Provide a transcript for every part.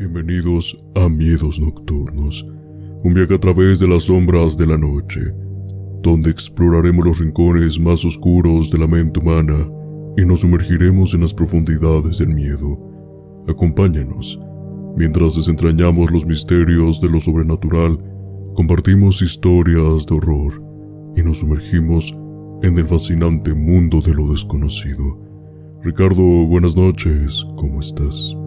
Bienvenidos a Miedos Nocturnos, un viaje a través de las sombras de la noche, donde exploraremos los rincones más oscuros de la mente humana y nos sumergiremos en las profundidades del miedo. Acompáñanos, mientras desentrañamos los misterios de lo sobrenatural, compartimos historias de horror y nos sumergimos en el fascinante mundo de lo desconocido. Ricardo, buenas noches, ¿cómo estás?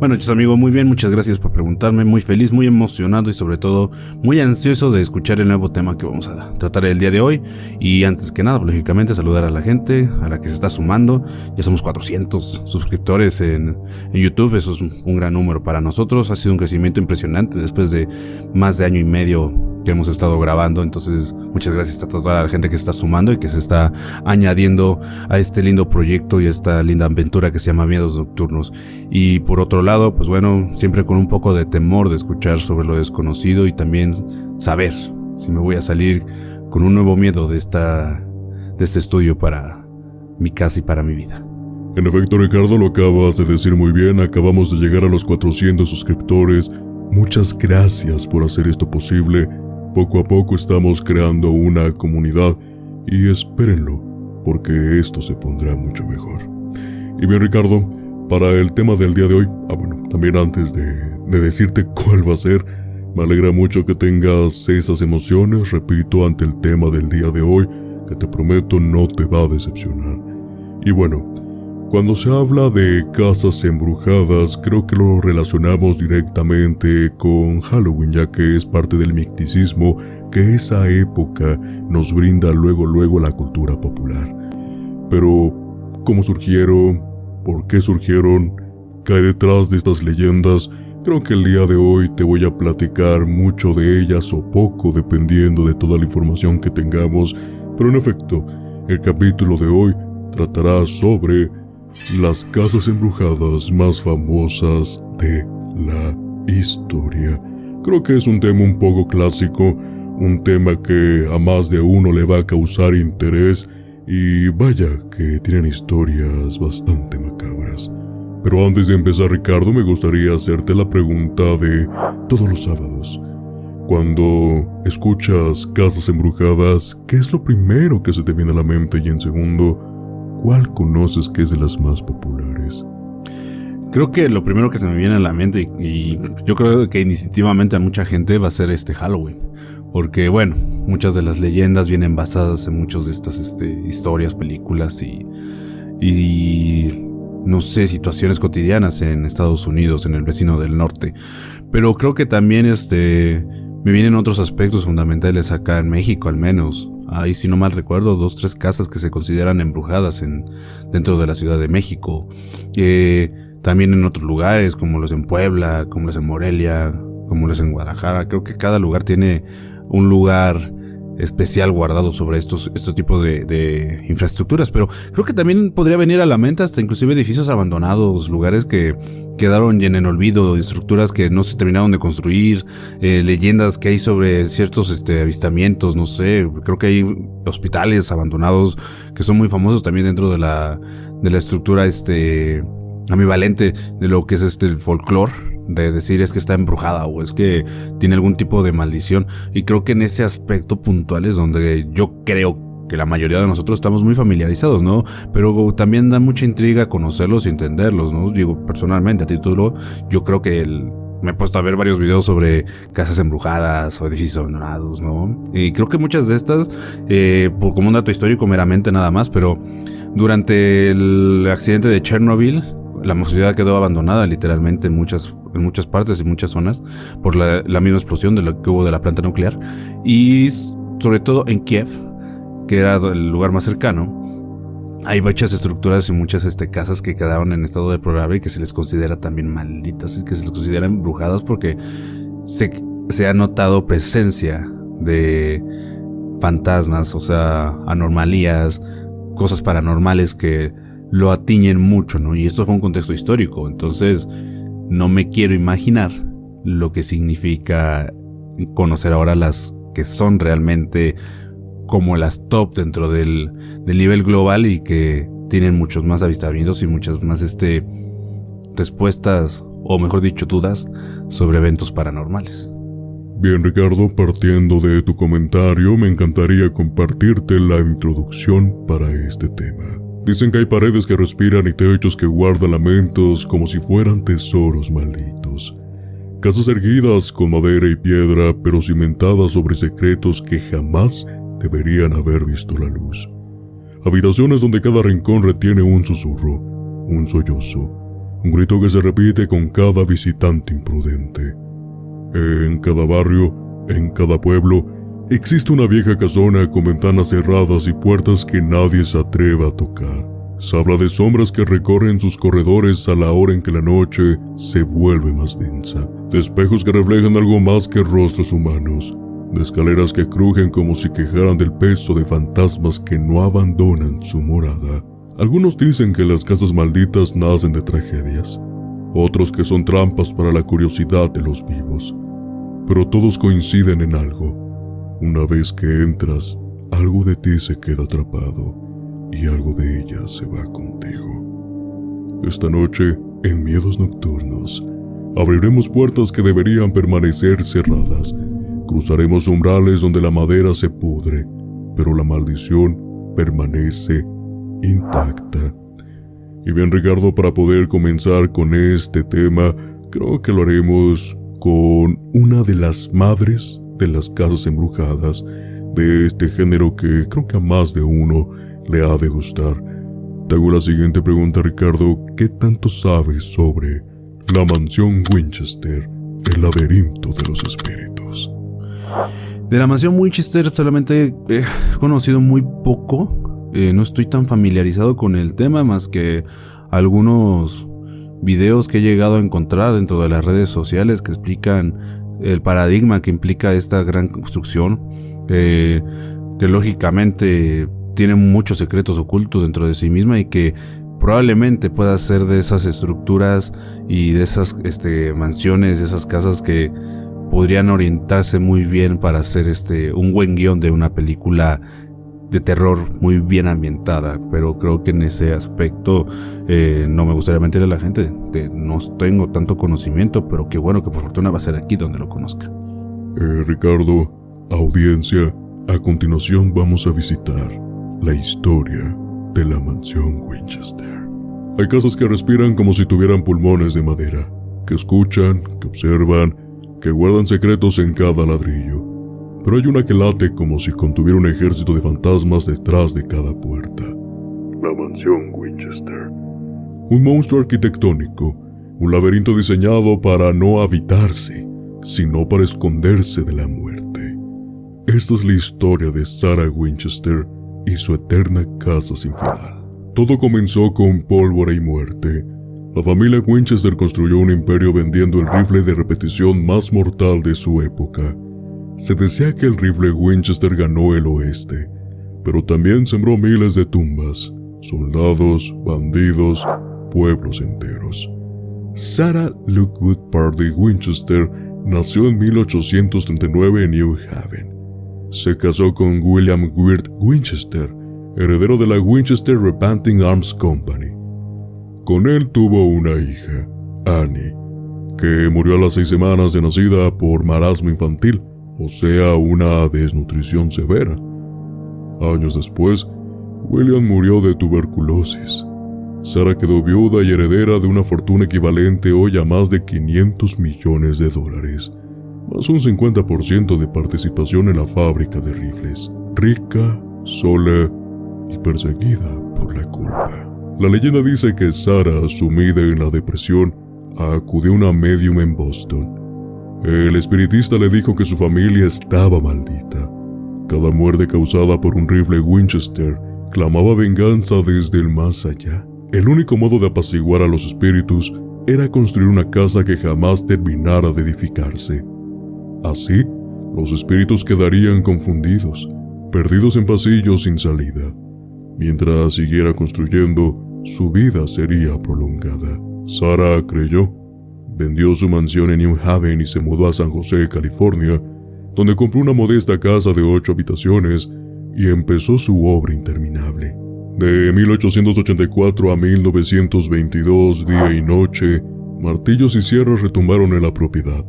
Buenas noches, amigo, muy bien, muchas gracias por preguntarme, muy feliz, muy emocionado y sobre todo muy ansioso de escuchar el nuevo tema que vamos a tratar el día de hoy. Y antes que nada, lógicamente, saludar a la gente, a la que se está sumando. Ya somos 400 suscriptores en YouTube, eso es un gran número para nosotros. Ha sido un crecimiento impresionante después de más de año y medio que hemos estado grabando, entonces muchas gracias a toda la gente que se está sumando y que se está añadiendo a este lindo proyecto y a esta linda aventura que se llama Miedos Nocturnos. Y por otro lado, pues bueno, siempre con un poco de temor de escuchar sobre lo desconocido y también saber si me voy a salir con un nuevo miedo de este estudio para mi casa y para mi vida. En efecto, Ricardo, lo acabas de decir muy bien, acabamos de llegar a los 400 suscriptores. Muchas gracias por hacer esto posible. Poco a poco estamos creando una comunidad y espérenlo, porque esto se pondrá mucho mejor. Y bien, Ricardo, para el tema del día de hoy, también antes de decirte cuál va a ser, me alegra mucho que tengas esas emociones, repito, ante el tema del día de hoy, que te prometo no te va a decepcionar. Y bueno, cuando se habla de casas embrujadas, creo que lo relacionamos directamente con Halloween, ya que es parte del misticismo que esa época nos brinda luego la cultura popular. Pero, ¿cómo surgieron? ¿Por qué surgieron? ¿Qué hay detrás de estas leyendas? Creo que el día de hoy te voy a platicar mucho de ellas o poco, dependiendo de toda la información que tengamos. Pero en efecto, el capítulo de hoy tratará sobre las casas embrujadas más famosas de la historia. Creo que es un tema un poco clásico, un tema que a más de uno le va a causar interés y vaya que tienen historias bastante macabras. Pero antes de empezar, Ricardo, me gustaría hacerte la pregunta de todos los sábados. Cuando escuchas casas embrujadas, ¿qué es lo primero que se te viene a la mente? Y en segundo, ¿cuál conoces que es de las más populares? Creo que lo primero que se me viene a la mente y yo creo que instintivamente a mucha gente va a ser Halloween. Porque bueno, muchas de las leyendas vienen basadas en muchas de estas historias, películas y no sé, situaciones cotidianas en Estados Unidos, en el vecino del norte. Pero creo que también me vienen otros aspectos fundamentales acá en México, al menos. Hay, si no mal recuerdo, 2-3 casas que se consideran embrujadas dentro de la Ciudad de México. También en otros lugares, como los en Puebla, como los en Morelia, como los en Guadalajara. Creo que cada lugar tiene un lugar especial guardado sobre estos tipos de infraestructuras, pero creo que también podría venir a la mente hasta inclusive edificios abandonados, lugares que quedaron en olvido, estructuras que no se terminaron de construir, leyendas que hay sobre ciertos avistamientos, no sé, creo que hay hospitales abandonados que son muy famosos también dentro de la estructura ambivalente de lo que es el folclore, de decir es que está embrujada o es que tiene algún tipo de maldición. Y creo que en ese aspecto puntual es donde yo creo que la mayoría de nosotros estamos muy familiarizados, ¿no? Pero también da mucha intriga conocerlos y entenderlos, ¿no? Digo, personalmente, a título, yo creo que me he puesto a ver varios videos sobre casas embrujadas o edificios abandonados, ¿no? Y creo que muchas de estas, como un dato histórico meramente nada más, pero durante el accidente de Chernobyl, la ciudad quedó abandonada literalmente en muchas partes y muchas zonas por la misma explosión de lo que hubo de la planta nuclear. Y sobre todo en Kiev, que era el lugar más cercano, hay muchas estructuras y muchas casas que quedaron en estado deplorable y que se les considera también malditas y que se les considera embrujadas porque se ha notado presencia de fantasmas, o sea, anomalías, cosas paranormales que lo atiñen mucho, ¿no? Y esto fue un contexto histórico, entonces no me quiero imaginar lo que significa conocer ahora las que son realmente como las top dentro del nivel global y que tienen muchos más avistamientos y muchas más respuestas o mejor dicho, dudas sobre eventos paranormales. Bien, Ricardo, partiendo de tu comentario, me encantaría compartirte la introducción para este tema. Dicen que hay paredes que respiran y techos que guardan lamentos como si fueran tesoros malditos. Casas erguidas con madera y piedra, pero cimentadas sobre secretos que jamás deberían haber visto la luz. Habitaciones donde cada rincón retiene un susurro, un sollozo, un grito que se repite con cada visitante imprudente. En cada barrio, en cada pueblo, existe una vieja casona con ventanas cerradas y puertas que nadie se atreve a tocar. Se habla de sombras que recorren sus corredores a la hora en que la noche se vuelve más densa, de espejos que reflejan algo más que rostros humanos, de escaleras que crujen como si quejaran del peso de fantasmas que no abandonan su morada. Algunos dicen que las casas malditas nacen de tragedias, otros que son trampas para la curiosidad de los vivos. Pero todos coinciden en algo. Una vez que entras, algo de ti se queda atrapado y algo de ella se va contigo. Esta noche, en Miedos Nocturnos, abriremos puertas que deberían permanecer cerradas. Cruzaremos umbrales donde la madera se pudre, pero la maldición permanece intacta. Y bien, Ricardo, para poder comenzar con este tema, creo que lo haremos con una de las madres de las casas embrujadas, de este género que creo que a más de uno le ha de gustar. Te hago la siguiente pregunta, Ricardo. ¿Qué tanto sabes sobre la mansión Winchester, el laberinto de los espíritus? De la mansión Winchester solamente he conocido muy poco. No estoy tan familiarizado con el tema, más que algunos videos que he llegado a encontrar dentro de las redes sociales que explican el paradigma que implica esta gran construcción, que lógicamente tiene muchos secretos ocultos dentro de sí misma y que probablemente pueda ser de esas estructuras y de esas mansiones, esas casas que podrían orientarse muy bien para hacer un buen guión de una película de terror muy bien ambientada. Pero creo que en ese aspecto no me gustaría mentirle a la gente, no tengo tanto conocimiento, pero qué bueno que por fortuna va a ser aquí donde lo conozca. Ricardo, audiencia, a continuación vamos a visitar la historia de la mansión Winchester. Hay casas que respiran como si tuvieran pulmones de madera, que escuchan, que observan, que guardan secretos en cada ladrillo. Pero hay una que late como si contuviera un ejército de fantasmas detrás de cada puerta. La mansión Winchester. Un monstruo arquitectónico, un laberinto diseñado para no habitarse, sino para esconderse de la muerte. Esta es la historia de Sarah Winchester y su eterna casa sin final. Todo comenzó con pólvora y muerte. La familia Winchester construyó un imperio vendiendo el rifle de repetición más mortal de su época. Se decía que el rifle Winchester ganó el oeste, pero también sembró miles de tumbas, soldados, bandidos, pueblos enteros. Sarah Lockwood Pardee Winchester nació en 1839 en New Haven. Se casó con William Wirt Winchester, heredero de la Winchester Repenting Arms Company. Con él tuvo una hija, Annie, que murió a las 6 semanas de nacida por marasmo infantil, o sea, una desnutrición severa. Años después, William murió de tuberculosis. Sarah quedó viuda y heredera de una fortuna equivalente hoy a más de $500 millones, más un 50% de participación en la fábrica de rifles. Rica, sola y perseguida por la culpa. La leyenda dice que Sarah, sumida en la depresión, acudió a una medium en Boston. El espiritista le dijo que su familia estaba maldita. Cada muerte causada por un rifle Winchester clamaba venganza desde el más allá. El único modo de apaciguar a los espíritus era construir una casa que jamás terminara de edificarse. Así, los espíritus quedarían confundidos, perdidos en pasillos sin salida. Mientras siguiera construyendo, su vida sería prolongada. Sarah creyó. Vendió su mansión en New Haven y se mudó a San José, California, donde compró una modesta casa de 8 habitaciones y empezó su obra interminable. De 1884 a 1922, día y noche, Martillos y sierras retumbaron en la propiedad.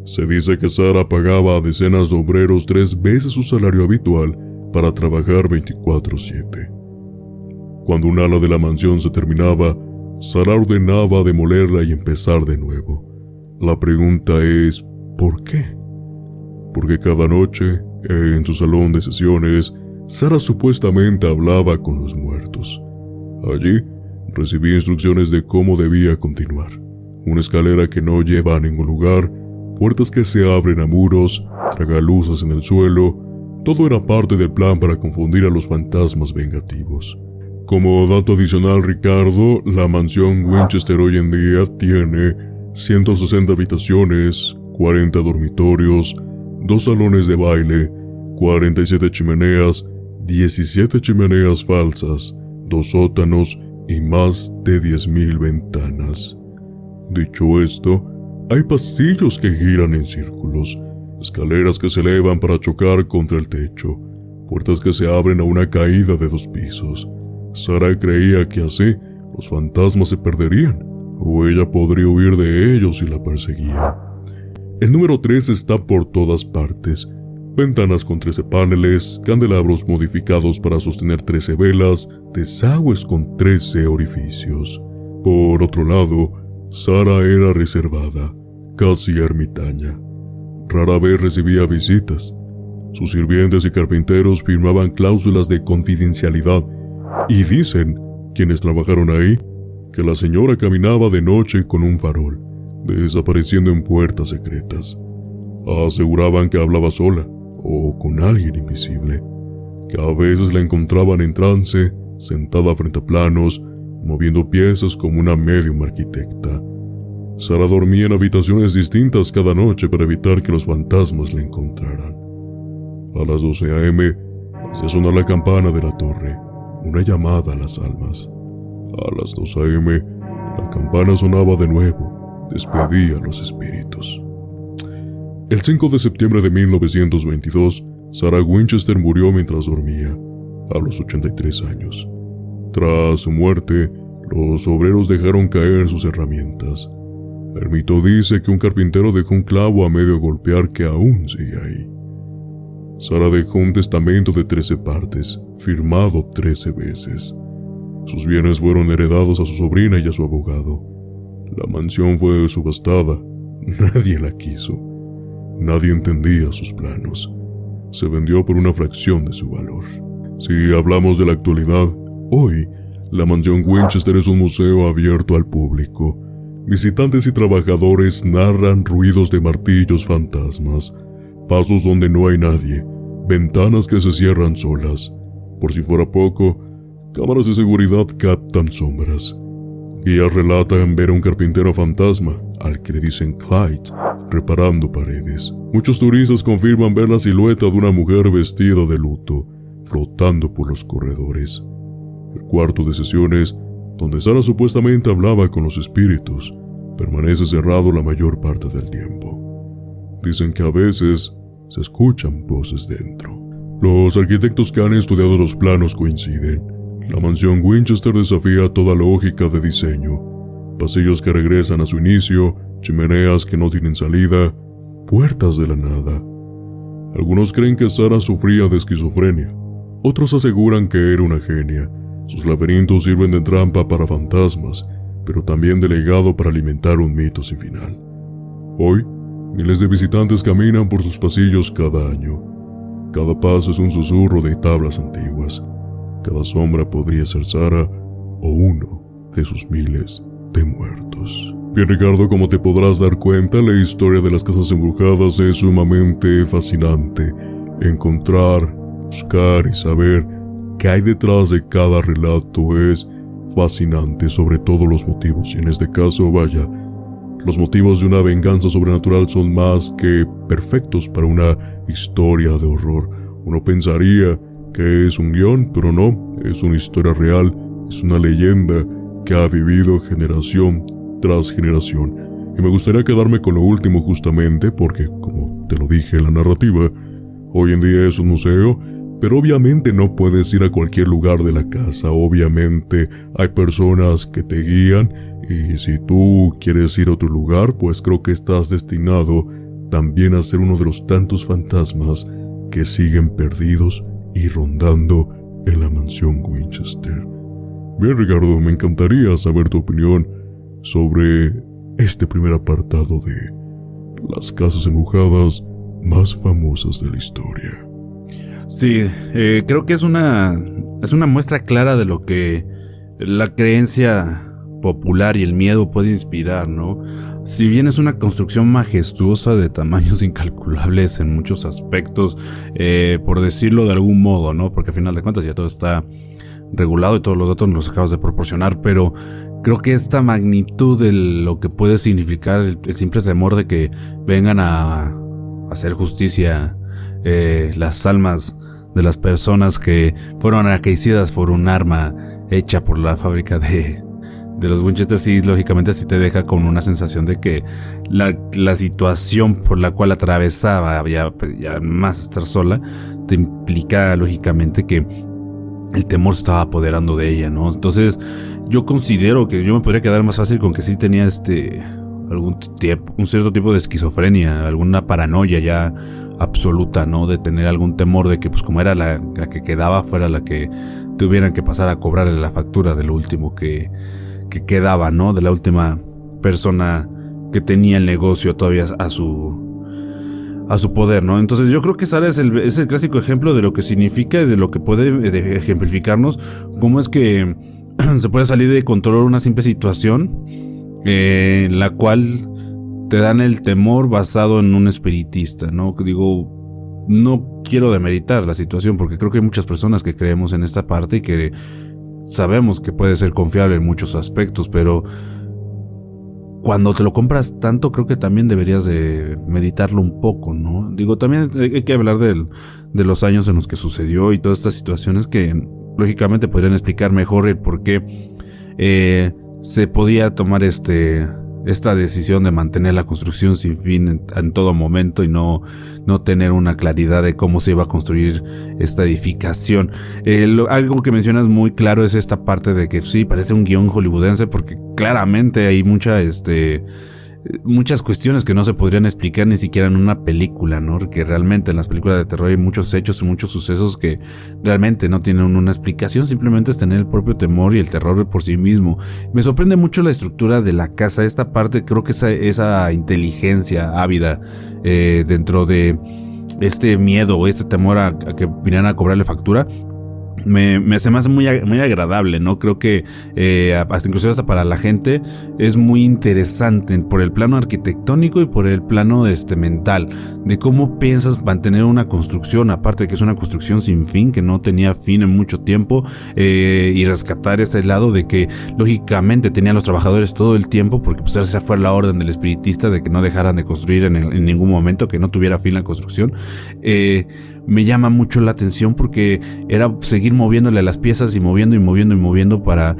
Se dice que Sara pagaba a decenas de obreros 3 veces su salario habitual para trabajar 24/7. Cuando un ala de la mansión se terminaba, Sara ordenaba demolerla y empezar de nuevo. La pregunta es, ¿por qué? Porque cada noche, en su salón de sesiones, Sara supuestamente hablaba con los muertos. Allí, recibía instrucciones de cómo debía continuar. Una escalera que no lleva a ningún lugar, puertas que se abren a muros, tragaluces en el suelo, todo era parte del plan para confundir a los fantasmas vengativos. Como dato adicional, Ricardo, la mansión Winchester hoy en día tiene 160 habitaciones, 40 dormitorios, 2 salones de baile, 47 chimeneas, 17 chimeneas falsas, 2 sótanos y más de 10,000 ventanas. Dicho esto, hay pasillos que giran en círculos, escaleras que se elevan para chocar contra el techo, puertas que se abren a una caída de 2 pisos. Sara creía que así los fantasmas se perderían, o ella podría huir de ellos si la perseguían. El número 3 está por todas partes. Ventanas con 13 paneles, candelabros modificados para sostener 13 velas, desagües con 13 orificios. Por otro lado, Sara era reservada, casi ermitaña. Rara vez recibía visitas. Sus sirvientes y carpinteros firmaban cláusulas de confidencialidad y dicen, quienes trabajaron ahí, que la señora caminaba de noche con un farol, desapareciendo en puertas secretas. Aseguraban que hablaba sola o con alguien invisible, que a veces la encontraban en trance, sentada frente a planos, moviendo piezas como una medium arquitecta. Sara dormía en habitaciones distintas cada noche para evitar que los fantasmas la encontraran. A las 12 a.m. hacía sonar la campana de la torre, una llamada a las almas. A las 2 a.m. la campana sonaba de nuevo, despedía a los espíritus. El 5 de septiembre de 1922, Sara Winchester murió mientras dormía, a los 83 años. Tras su muerte, los obreros dejaron caer sus herramientas. El mito dice que un carpintero dejó un clavo a medio golpear que aún sigue ahí. Sara dejó un testamento de 13 partes, firmado 13 veces. Sus bienes fueron heredados a su sobrina y a su abogado. La mansión fue subastada. Nadie la quiso. Nadie entendía sus planos. Se vendió por una fracción de su valor. Si hablamos de la actualidad, hoy, la mansión Winchester es un museo abierto al público. Visitantes y trabajadores narran ruidos de martillos fantasmas, pasos donde no hay nadie, ventanas que se cierran solas. Por si fuera poco, cámaras de seguridad captan sombras. Guías relatan ver a un carpintero fantasma, al que le dicen Clyde, reparando paredes. Muchos turistas confirman ver la silueta de una mujer vestida de luto, flotando por los corredores. El cuarto de sesiones, donde Sara supuestamente hablaba con los espíritus, permanece cerrado la mayor parte del tiempo. Dicen que a veces se escuchan voces dentro. Los arquitectos que han estudiado los planos coinciden. La mansión Winchester desafía toda lógica de diseño. Pasillos que regresan a su inicio, chimeneas que no tienen salida, puertas de la nada. Algunos creen que Sara sufría de esquizofrenia. Otros aseguran que era una genia. Sus laberintos sirven de trampa para fantasmas, pero también de legado para alimentar un mito sin final. Hoy, miles de visitantes caminan por sus pasillos cada año. Cada paso es un susurro de tablas antiguas. Cada sombra podría ser Sara o uno de sus miles de muertos. Bien, Ricardo, como te podrás dar cuenta, la historia de las casas embrujadas es sumamente fascinante. Encontrar, buscar y saber qué hay detrás de cada relato es fascinante, sobre todo los motivos. Y en este caso, vaya, los motivos de una venganza sobrenatural son más que perfectos para una historia de horror. Uno pensaría que es un guión, pero no, es una historia real, es una leyenda que ha vivido generación tras generación. Y me gustaría quedarme con lo último justamente porque, como te lo dije en la narrativa, hoy en día es un museo, Pero obviamente no puedes ir a cualquier lugar de la casa. Obviamente hay personas que te guían, y si tú quieres ir a otro lugar, pues creo que estás destinado también a ser uno de los tantos fantasmas que siguen perdidos y rondando en la mansión Winchester. Bien, Ricardo, me encantaría saber tu opinión sobre este primer apartado de las casas embrujadas más famosas de la historia. Sí, creo que es una muestra clara de lo que la creencia popular y el miedo puede inspirar, ¿no? Si bien es una construcción majestuosa de tamaños incalculables en muchos aspectos, por decirlo de algún modo, ¿no? Porque al final de cuentas ya todo está regulado y todos los datos nos los acabas de proporcionar, pero creo que esta magnitud de lo que puede significar el simple temor de que vengan a hacer justicia las almas de las personas que fueron acaecidas por un arma hecha por la fábrica de los Winchester, sí, lógicamente sí te deja con una sensación de que la situación por la cual atravesaba, ya más estar sola, te implica lógicamente que el temor se estaba apoderando de ella, ¿no? Entonces yo considero que yo me podría quedar más fácil con que sí tenía un cierto tipo de esquizofrenia, alguna paranoia ya absoluta, ¿no? De tener algún temor de que, pues, como era la que quedaba, fuera la que tuvieran que pasar a cobrarle la factura de lo último que quedaba, ¿no? De la última persona que tenía el negocio todavía a su poder, ¿no? Entonces yo creo que Sara es el clásico ejemplo de lo que significa y de lo que puede ejemplificarnos cómo es que se puede salir de control una simple situación en la cual te dan el temor basado en un espiritista, ¿no? Digo, no quiero demeritar la situación porque creo que hay muchas personas que creemos en esta parte y que sabemos que puede ser confiable en muchos aspectos, pero cuando te lo compras tanto, creo que también deberías de meditarlo un poco, ¿no? Digo, también hay que hablar de los años en los que sucedió y todas estas situaciones que lógicamente podrían explicar mejor el por qué se podía tomar esta decisión de mantener la construcción sin fin en todo momento y no tener una claridad de cómo se iba a construir esta edificación. Algo que mencionas muy claro es esta parte de que sí, parece un guión hollywoodense porque claramente hay muchas cuestiones que no se podrían explicar ni siquiera en una película, ¿no? Que realmente en las películas de terror hay muchos hechos y muchos sucesos que realmente no tienen una explicación, simplemente es tener el propio temor y el terror por sí mismo. Me sorprende mucho la estructura de la casa, esta parte, creo que esa inteligencia ávida dentro de este miedo o este temor a que vinieran a cobrarle factura. Se me hace muy agradable, ¿no? Creo que hasta inclusive hasta para la gente es muy interesante por el plano arquitectónico y por el plano mental, de cómo piensas mantener una construcción, aparte de que es una construcción sin fin, que no tenía fin en mucho tiempo, y rescatar ese lado de que lógicamente tenían los trabajadores todo el tiempo, porque pues esa fue la orden del espiritista de que no dejaran de construir en ningún momento, que no tuviera fin la construcción. Me llama mucho la atención porque era seguir moviéndole las piezas y moviendo para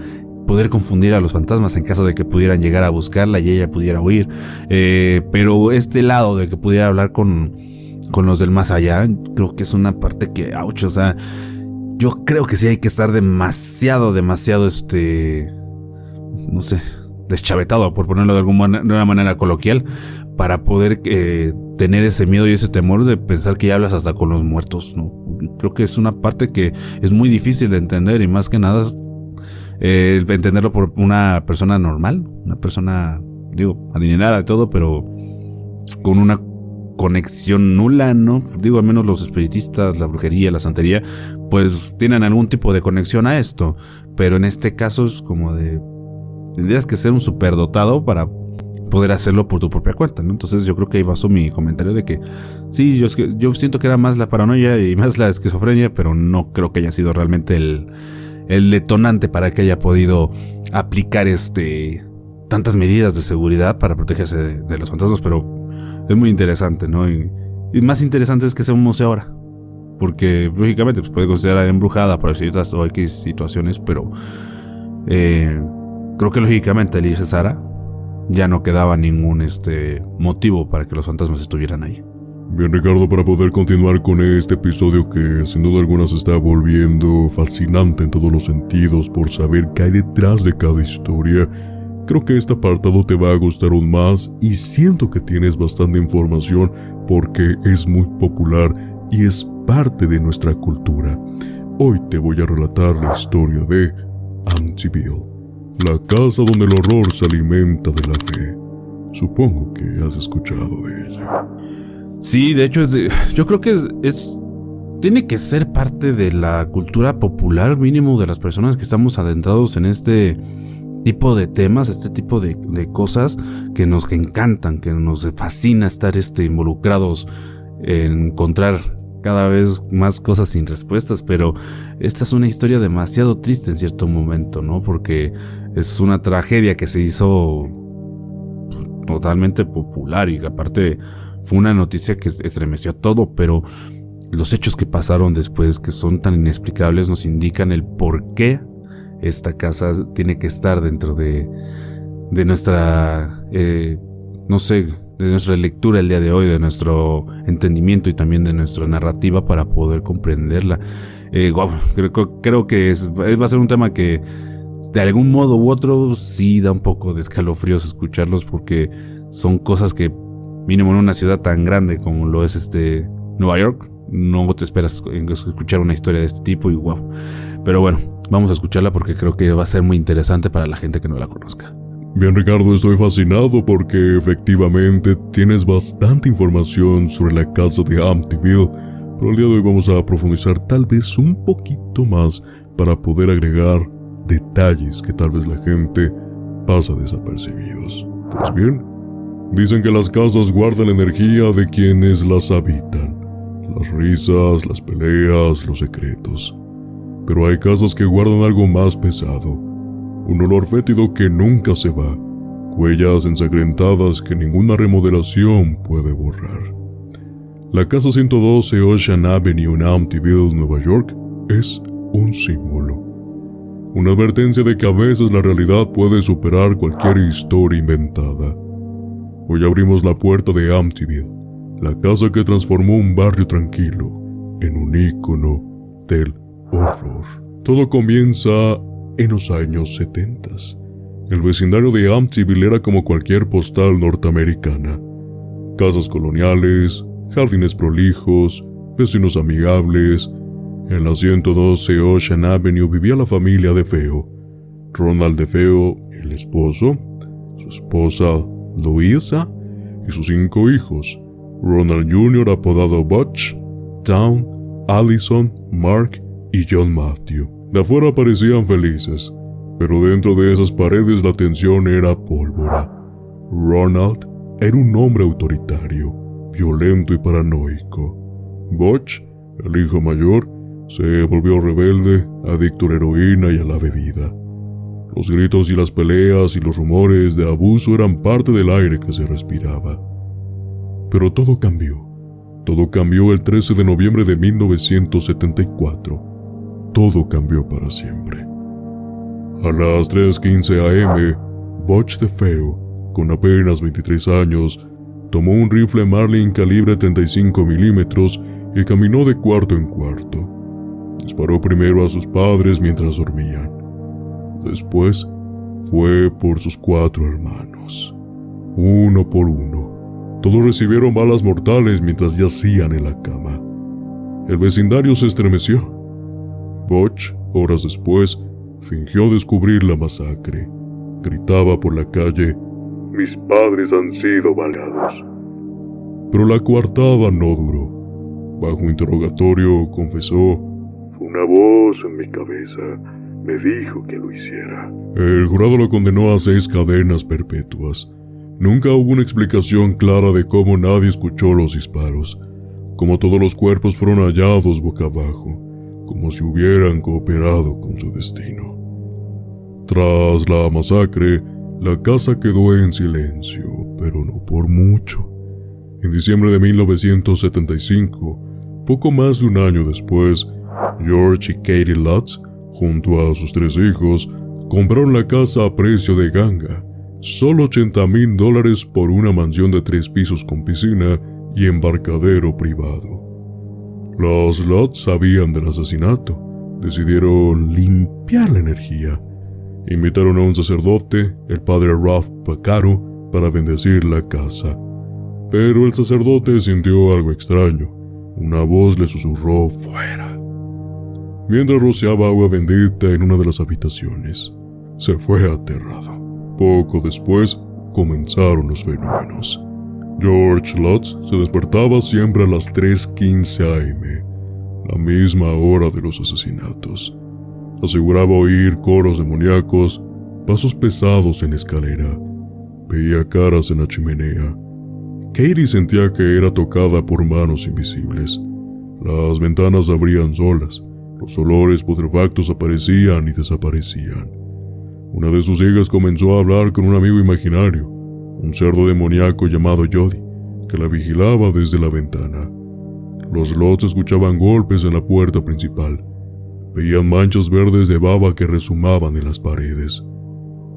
poder confundir a los fantasmas en caso de que pudieran llegar a buscarla y ella pudiera huir. Pero este lado de que pudiera hablar con los del más allá, creo que es una parte que, ouch, o sea, yo creo que sí hay que estar demasiado, no sé, deschavetado, por ponerlo de una manera coloquial, para poder tener ese miedo y ese temor de pensar que ya hablas hasta con los muertos, ¿no? Creo que es una parte que es muy difícil de entender y más que nada entenderlo por una persona normal, una persona, adinerada y todo, pero con una conexión nula, ¿no? Al menos los espiritistas, la brujería, la santería, pues tienen algún tipo de conexión a esto, pero en este caso es como tendrías que ser un superdotado para poder hacerlo por tu propia cuenta, ¿no? Entonces yo creo que ahí basó mi comentario de que sí, yo siento que era más la paranoia y más la esquizofrenia, pero no creo que haya sido realmente el detonante para que haya podido aplicar tantas medidas de seguridad para protegerse de los fantasmas, pero es muy interesante, ¿no? Y más interesante es que sea un museo ahora, porque lógicamente pues, puede considerar embrujada por ciertas o X situaciones, pero creo que lógicamente al irse Sara ya no quedaba ningún motivo para que los fantasmas estuvieran ahí. Bien, Ricardo, para poder continuar con este episodio que sin duda alguna se está volviendo fascinante en todos los sentidos por saber qué hay detrás de cada historia, creo que este apartado te va a gustar aún más y siento que tienes bastante información porque es muy popular y es parte de nuestra cultura. Hoy te voy a relatar la historia de Amityville, la casa donde el horror se alimenta de la fe. Supongo que has escuchado de ella. Sí, de hecho yo creo que tiene que ser parte de la cultura popular, mínimo de las personas que estamos adentrados en este tipo de temas, este tipo de cosas que nos encantan, que nos fascina estar involucrados en encontrar cada vez más cosas sin respuestas. Pero esta es una historia demasiado triste en cierto momento, ¿no? Porque es una tragedia que se hizo totalmente popular y aparte fue una noticia que estremeció todo, pero los hechos que pasaron después, que son tan inexplicables, nos indican el por qué esta casa tiene que estar dentro de nuestra, de nuestra lectura el día de hoy, de nuestro entendimiento y también de nuestra narrativa para poder comprenderla. Creo que va a ser un tema que de algún modo u otro sí da un poco de escalofríos escucharlos, porque son cosas que mínimo en una ciudad tan grande como lo es Nueva York, no te esperas escuchar una historia de este tipo y wow. Pero bueno, vamos a escucharla porque creo que va a ser muy interesante para la gente que no la conozca. Bien, Ricardo, estoy fascinado porque efectivamente tienes bastante información sobre la casa de Amityville, pero el día de hoy vamos a profundizar tal vez un poquito más para poder agregar detalles que tal vez la gente pasa desapercibidos. Pues bien, dicen que las casas guardan la energía de quienes las habitan, las risas, las peleas, los secretos. Pero hay casas que guardan algo más pesado, un olor fétido que nunca se va, huellas ensangrentadas que ninguna remodelación puede borrar. La casa 112 Ocean Avenue en Amityville, Nueva York, es un símbolo. Una advertencia de que a veces la realidad puede superar cualquier historia inventada. Hoy abrimos la puerta de Amityville, la casa que transformó un barrio tranquilo en un ícono del horror. Todo comienza en los años 70. El vecindario de Amityville era como cualquier postal norteamericana. Casas coloniales, jardines prolijos, vecinos amigables. En la 112 Ocean Avenue vivía la familia DeFeo. Ronald DeFeo, el esposo, su esposa Louisa y sus 5 hijos, Ronald Jr. apodado Butch, Dawn, Allison, Mark y John Matthew. De afuera parecían felices, pero dentro de esas paredes la tensión era pólvora. Ronald era un hombre autoritario, violento y paranoico. Butch, el hijo mayor, se volvió rebelde, adicto a la heroína y a la bebida. Los gritos y las peleas y los rumores de abuso eran parte del aire que se respiraba. Pero todo cambió. Todo cambió el 13 de noviembre de 1974. Todo cambió para siempre. A las 3:15 a.m., Butch DeFeo, con apenas 23 años, tomó un rifle Marlin calibre 35 milímetros y caminó de cuarto en cuarto. Disparó primero a sus padres mientras dormían. Después fue por sus 4 hermanos. Uno por uno. Todos recibieron balas mortales mientras yacían en la cama. El vecindario se estremeció. Butch, horas después, fingió descubrir la masacre. Gritaba por la calle: «Mis padres han sido baleados». Pero la coartada no duró. Bajo interrogatorio confesó: «Fue una voz en mi cabeza. Me dijo que lo hiciera». El jurado lo condenó a 6 cadenas perpetuas. Nunca hubo una explicación clara de cómo nadie escuchó los disparos, como todos los cuerpos fueron hallados boca abajo, como si hubieran cooperado con su destino. Tras la masacre, la casa quedó en silencio, pero no por mucho. En diciembre de 1975, poco más de un año después, George y Katie Lutz, junto a sus 3 hijos, compraron la casa a precio de ganga, solo $80,000 por una mansión de 3 pisos con piscina y embarcadero privado. Los Lutz sabían del asesinato. Decidieron limpiar la energía. Invitaron a un sacerdote, el padre Ralph Pacaro, para bendecir la casa. Pero el sacerdote sintió algo extraño. Una voz le susurró fuera, mientras rociaba agua bendita en una de las habitaciones. Se fue aterrado. Poco después, comenzaron los fenómenos. George Lutz se despertaba siempre a las 3:15 a.m., la misma hora de los asesinatos. Aseguraba oír coros demoníacos, pasos pesados en la escalera. Veía caras en la chimenea. Katie sentía que era tocada por manos invisibles. Las ventanas abrían solas. Los olores putrefactos aparecían y desaparecían. Una de sus hijas comenzó a hablar con un amigo imaginario, un cerdo demoníaco llamado Jody, que la vigilaba desde la ventana. Los Lutz escuchaban golpes en la puerta principal. Veían manchas verdes de baba que rezumaban en las paredes.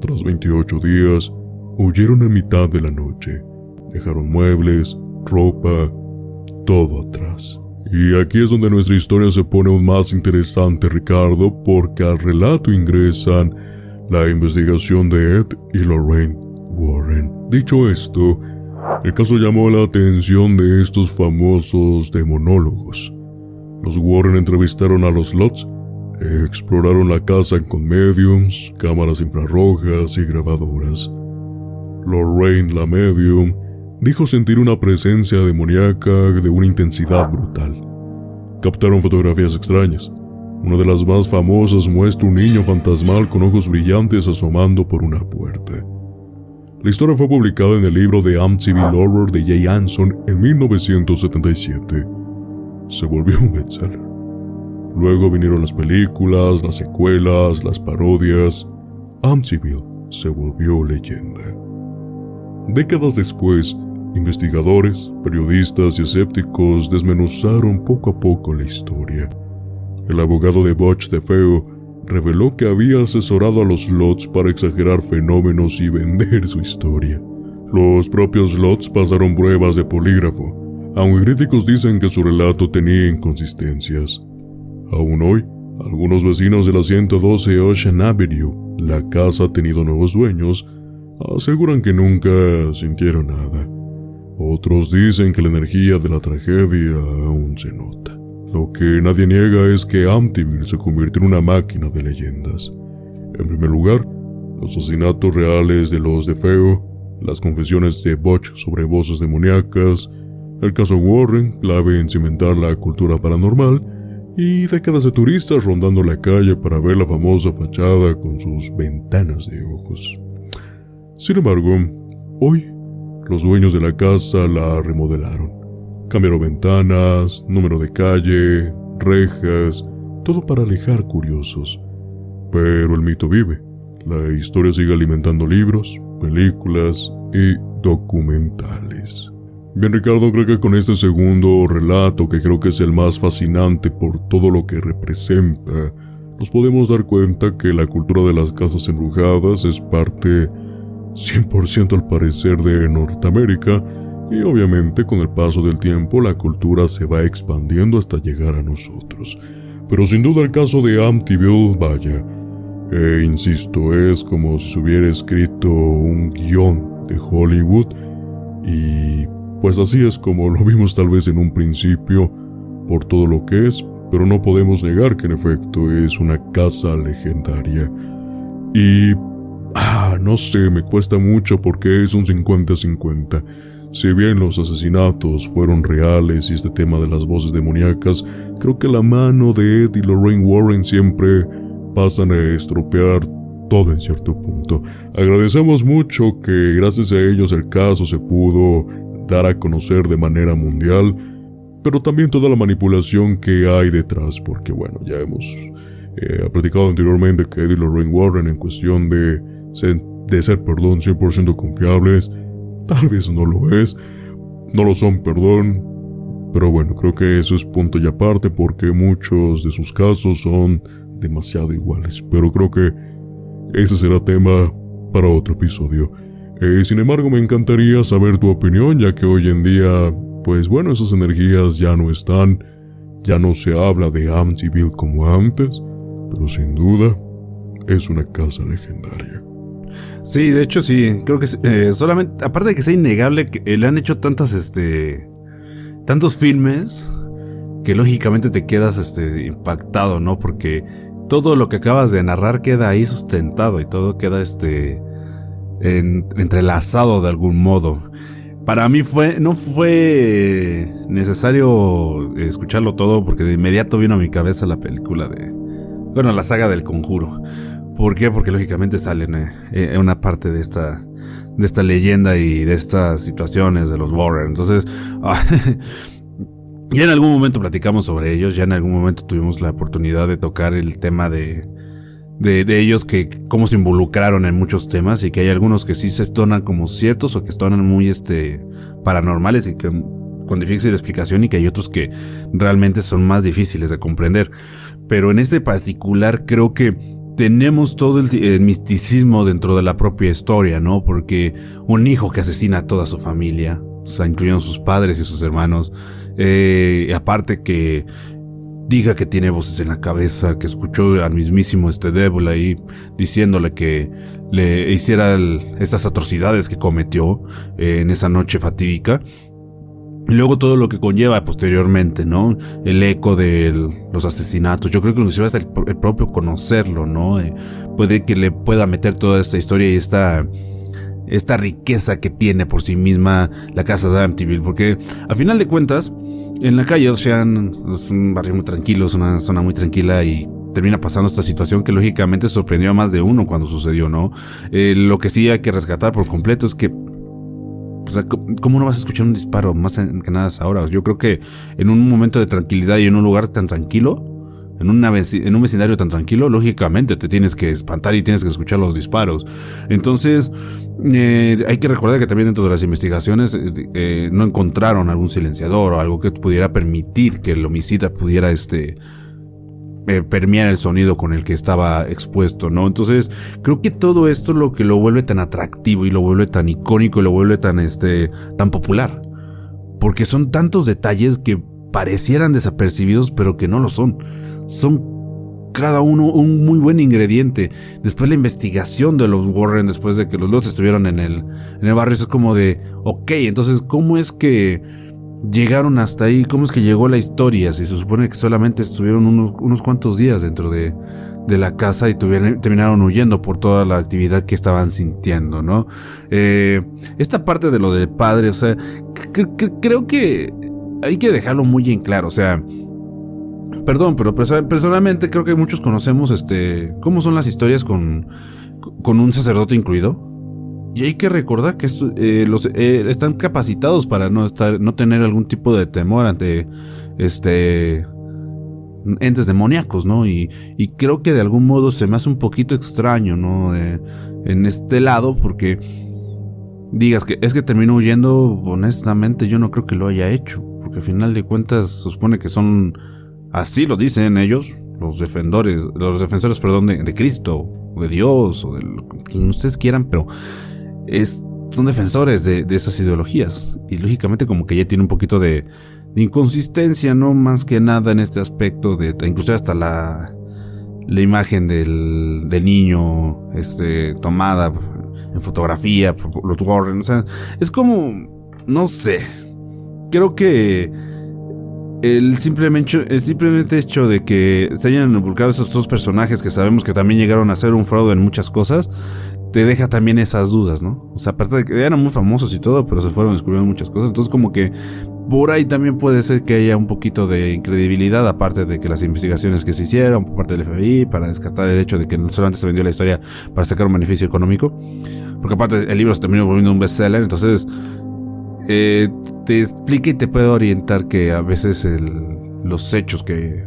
Tras 28 días, huyeron en mitad de la noche. Dejaron muebles, ropa, todo atrás. Y aquí es donde nuestra historia se pone aún más interesante, Ricardo, porque al relato ingresan la investigación de Ed y Lorraine Warren. Dicho esto, el caso llamó la atención de estos famosos demonólogos. Los Warren entrevistaron a los Lutz, exploraron la casa con mediums, cámaras infrarrojas y grabadoras. Lorraine, la medium, dijo sentir una presencia demoníaca de una intensidad brutal. Captaron fotografías extrañas. Una de las más famosas muestra un niño fantasmal con ojos brillantes asomando por una puerta. La historia fue publicada en el libro de Amityville Horror de Jay Anson en 1977. Se volvió un bestseller. Luego vinieron las películas, las secuelas, las parodias. Amityville se volvió leyenda. Décadas después, investigadores, periodistas y escépticos desmenuzaron poco a poco la historia. El abogado de Butch DeFeo reveló que había asesorado a los Lutz para exagerar fenómenos y vender su historia. Los propios Lutz pasaron pruebas de polígrafo, aunque críticos dicen que su relato tenía inconsistencias. Aún hoy, algunos vecinos de la 112 Ocean Avenue, la casa ha tenido nuevos dueños, aseguran que nunca sintieron nada. Otros dicen que la energía de la tragedia aún se nota. Lo que nadie niega es que Amityville se convirtió en una máquina de leyendas. En primer lugar, los asesinatos reales de los DeFeo, las confesiones de Butch sobre voces demoníacas, el caso Warren, clave en cimentar la cultura paranormal, y décadas de turistas rondando la calle para ver la famosa fachada con sus ventanas de ojos. Sin embargo, hoy, los dueños de la casa la remodelaron. Cambiaron ventanas, número de calle, rejas, todo para alejar curiosos. Pero el mito vive. La historia sigue alimentando libros, películas y documentales. Bien, Ricardo, creo que con este segundo relato, que creo que es el más fascinante por todo lo que representa, nos podemos dar cuenta que la cultura de las casas embrujadas es parte 100% al parecer de Norteamérica, y obviamente con el paso del tiempo la cultura se va expandiendo hasta llegar a nosotros. Pero sin duda el caso de Amityville, vaya, insisto, es como si se hubiera escrito un guión de Hollywood, y pues así es como lo vimos tal vez en un principio, por todo lo que es, pero no podemos negar que en efecto es una casa legendaria. Y no sé, me cuesta mucho porque es un 50-50. Si bien los asesinatos fueron reales y este tema de las voces demoníacas, creo que la mano de Ed y Lorraine Warren siempre pasan a estropear todo en cierto punto. Agradecemos mucho que gracias a ellos el caso se pudo dar a conocer de manera mundial, pero también toda la manipulación que hay detrás, porque bueno, ya hemos platicado anteriormente que Ed y Lorraine Warren, en cuestión de ser 100% confiables, tal vez no lo son, pero bueno, creo que eso es punto y aparte, porque muchos de sus casos son demasiado iguales, pero creo que ese será tema para otro episodio. Sin embargo, me encantaría saber tu opinión, ya que hoy en día pues bueno, esas energías ya no están, ya no se habla de Amityville como antes, pero sin duda es una casa legendaria. Sí, de hecho sí, creo que solamente, aparte de que sea innegable, que le han hecho tantos filmes que lógicamente te quedas impactado, ¿no? Porque todo lo que acabas de narrar queda ahí sustentado y todo queda entrelazado de algún modo. Para mí no fue necesario escucharlo todo, porque de inmediato vino a mi cabeza la película la saga del Conjuro. ¿Por qué? Porque lógicamente salen una parte de esta leyenda y de estas situaciones de los Warren. Entonces, ya en algún momento platicamos sobre ellos, ya en algún momento tuvimos la oportunidad de tocar el tema de ellos, que cómo se involucraron en muchos temas, y que hay algunos que sí se tonan como ciertos o que tonan muy paranormales y que con difícil explicación, y que hay otros que realmente son más difíciles de comprender. Pero en este particular creo que tenemos todo el misticismo dentro de la propia historia, ¿no? Porque un hijo que asesina a toda su familia, o sea, incluyendo sus padres y sus hermanos, aparte que diga que tiene voces en la cabeza, que escuchó al mismísimo Devil ahí diciéndole que le hiciera estas atrocidades que cometió en esa noche fatídica. Y luego todo lo que conlleva posteriormente, ¿no? El eco de los asesinatos. Yo creo que inclusive hasta el propio conocerlo, ¿no? Puede que le pueda meter toda esta historia y esta riqueza que tiene por sí misma la casa de Amityville. Porque a final de cuentas, en la calle Ocean es un barrio muy tranquilo, es una zona muy tranquila, y termina pasando esta situación que lógicamente sorprendió a más de uno cuando sucedió, ¿no? Lo que sí hay que rescatar por completo es que, o sea, ¿cómo no vas a escuchar un disparo? Más que nada ahora. Yo creo que en un momento de tranquilidad y en un lugar tan tranquilo, en un vecindario tan tranquilo, lógicamente te tienes que espantar y tienes que escuchar los disparos. Entonces, hay que recordar que también dentro de las investigaciones no encontraron algún silenciador o algo que pudiera permitir que el homicida pudiera permear el sonido con el que estaba expuesto, ¿no? Entonces, creo que todo esto es lo que lo vuelve tan atractivo y lo vuelve tan icónico y lo vuelve tan popular. Porque son tantos detalles que parecieran desapercibidos, pero que no lo son. Son cada uno un muy buen ingrediente. Después la investigación de los Warren, después de que los dos estuvieron en el barrio, es como de, ok, entonces, ¿cómo es que llegaron hasta ahí? ¿Cómo es que llegó la historia? Si se supone que solamente estuvieron unos cuantos días dentro de la casa y terminaron huyendo por toda la actividad que estaban sintiendo, ¿no? Esta parte de lo del padre, o sea, creo que hay que dejarlo muy en claro, o sea, perdón, pero personalmente creo que muchos conocemos cómo son las historias con un sacerdote incluido. Y hay que recordar que están capacitados para no tener algún tipo de temor ante entes demoníacos, ¿no? Y creo que de algún modo se me hace un poquito extraño, ¿no? En este lado, porque digas que es que terminó huyendo, honestamente yo no creo que lo haya hecho, porque al final de cuentas se supone que son, así lo dicen ellos, los defensores, de Cristo, o de Dios, o de quien ustedes quieran, pero son defensores de esas ideologías, y lógicamente como que ya tiene un poquito de inconsistencia, ¿no? Más que nada en este aspecto incluso hasta la imagen del niño tomada en fotografía por los Warren, o sea, es como, no sé, creo que el simplemente hecho de que se hayan involucrado esos dos personajes que sabemos que también llegaron a ser un fraude en muchas cosas, te deja también esas dudas, ¿no? O sea, aparte de que eran muy famosos y todo, pero se fueron descubriendo muchas cosas. Entonces como que por ahí también puede ser que haya un poquito de incredibilidad, aparte de que las investigaciones que se hicieron por parte del FBI para descartar el hecho de que solamente se vendió la historia para sacar un beneficio económico, porque aparte el libro se terminó volviendo un bestseller. Entonces te explica y te puede orientar que a veces los hechos que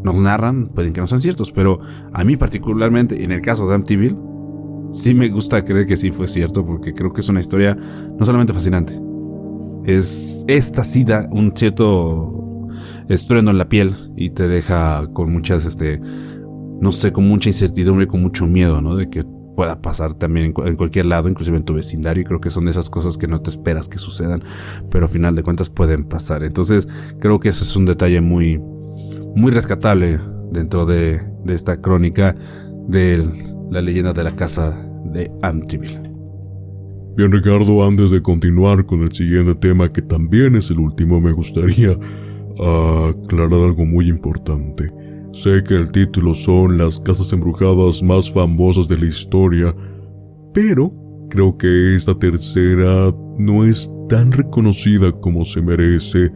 nos narran pueden que no sean ciertos, pero a mí particularmente, en el caso de Amityville, sí me gusta creer que sí fue cierto, porque creo que es una historia no solamente fascinante, esta sí da un cierto estruendo en la piel y te deja con muchas, no sé, con mucha incertidumbre y con mucho miedo, ¿no? De que pueda pasar también en cualquier lado, inclusive en tu vecindario, y creo que son de esas cosas que no te esperas que sucedan, pero al final de cuentas pueden pasar. Entonces creo que ese es un detalle muy, muy rescatable dentro de esta crónica de la leyenda de la casa de Amityville. Bien, Ricardo, antes de continuar con el siguiente tema, que también es el último, me gustaría aclarar algo muy importante. Sé que el título son las casas embrujadas más famosas de la historia, pero creo que esta tercera no es tan reconocida como se merece,